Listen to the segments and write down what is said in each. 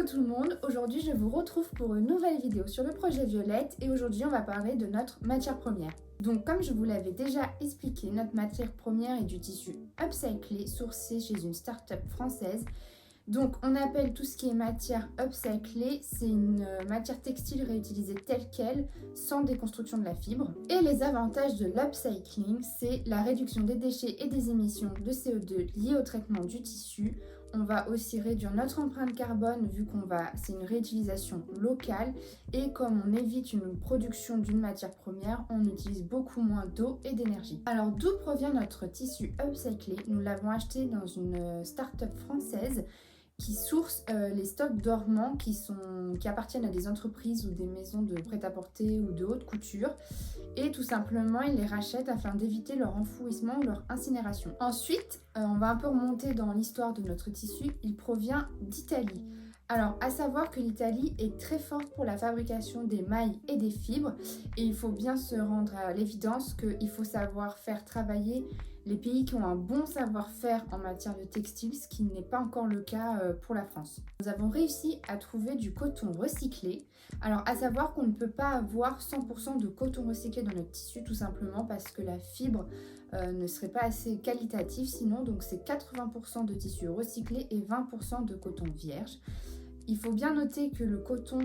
Hello tout le monde, aujourd'hui je vous retrouve pour une nouvelle vidéo sur le projet Violette et aujourd'hui on va parler de notre matière première. Donc comme je vous l'avais déjà expliqué, notre matière première est du tissu upcyclé sourcé chez une start-up française. Donc on appelle tout ce qui est matière upcyclée, c'est une matière textile réutilisée telle qu'elle, sans déconstruction de la fibre. Et les avantages de l'upcycling, c'est la réduction des déchets et des émissions de CO2 liées au traitement du tissu. On va aussi réduire notre empreinte carbone vu c'est une réutilisation locale et comme on évite une production d'une matière première, on utilise beaucoup moins d'eau et d'énergie. Alors d'où provient notre tissu upcyclé? Nous l'avons acheté dans une start-up française qui source les stocks dormants qui appartiennent à des entreprises ou des maisons de prêt-à-porter ou de haute couture et tout simplement ils les rachètent afin d'éviter leur enfouissement ou leur incinération. Ensuite, on va un peu remonter dans l'histoire de notre tissu, il provient d'Italie. Alors, à savoir que l'Italie est très forte pour la fabrication des mailles et des fibres et il faut bien se rendre à l'évidence qu'il faut savoir faire travailler les pays qui ont un bon savoir-faire en matière de textile, ce qui n'est pas encore le cas pour la France. Nous avons réussi à trouver du coton recyclé. Alors, à savoir qu'on ne peut pas avoir 100% de coton recyclé dans notre tissu, tout simplement parce que la fibre ne serait pas assez qualitative sinon, donc c'est 80% de tissu recyclé et 20% de coton vierge. Il faut bien noter que le coton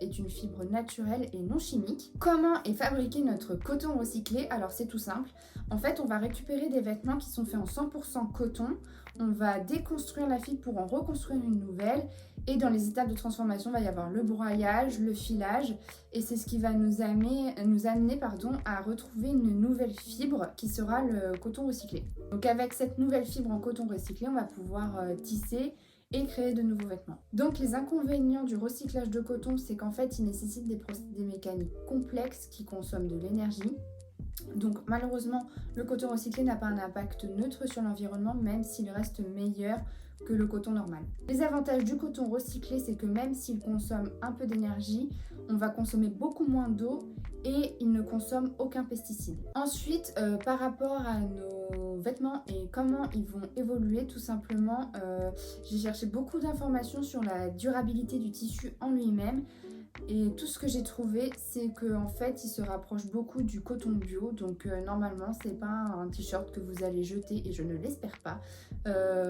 est une fibre naturelle et non chimique. Comment est fabriqué notre coton recyclé? Alors c'est tout simple. En fait, on va récupérer des vêtements qui sont faits en 100% coton. On va déconstruire la fibre pour en reconstruire une nouvelle. Et dans les étapes de transformation, il va y avoir le broyage, le filage. Et c'est ce qui va nous amener à retrouver une nouvelle fibre qui sera le coton recyclé. Donc avec cette nouvelle fibre en coton recyclé, on va pouvoir tisser et créer de nouveaux vêtements. Donc les inconvénients du recyclage de coton, c'est qu'en fait il nécessite des procédés mécaniques complexes qui consomment de l'énergie. Donc malheureusement, le coton recyclé n'a pas un impact neutre sur l'environnement, même s'il reste meilleur que le coton normal. Les avantages du coton recyclé, c'est que même s'il consomme un peu d'énergie, on va consommer beaucoup moins d'eau et il ne consomme aucun pesticide. Ensuite, par rapport à nos vêtements et comment ils vont évoluer, tout simplement, j'ai cherché beaucoup d'informations sur la durabilité du tissu en lui-même. Et tout ce que j'ai trouvé, c'est qu'en fait, il se rapproche beaucoup du coton bio. Donc normalement, c'est pas un t-shirt que vous allez jeter, et je ne l'espère pas,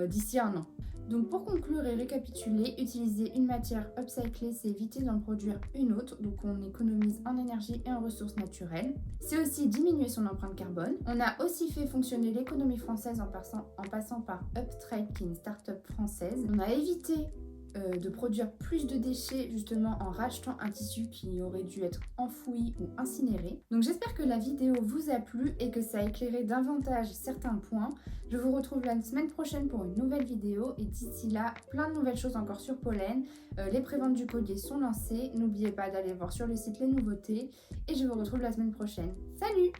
d'ici un an. Donc pour conclure et récapituler, utiliser une matière upcyclée, c'est éviter d'en produire une autre. Donc on économise en énergie et en ressources naturelles. C'est aussi diminuer son empreinte carbone. On a aussi fait fonctionner l'économie française en passant par Upstrike, qui est une start-up française. On a évité de produire plus de déchets justement en rachetant un tissu qui aurait dû être enfoui ou incinéré. Donc j'espère que la vidéo vous a plu et que ça a éclairé davantage certains points. Je vous retrouve la semaine prochaine pour une nouvelle vidéo et d'ici là, plein de nouvelles choses encore sur Pollen. Les préventes du collier sont lancées. N'oubliez pas d'aller voir sur le site les nouveautés et je vous retrouve la semaine prochaine. Salut!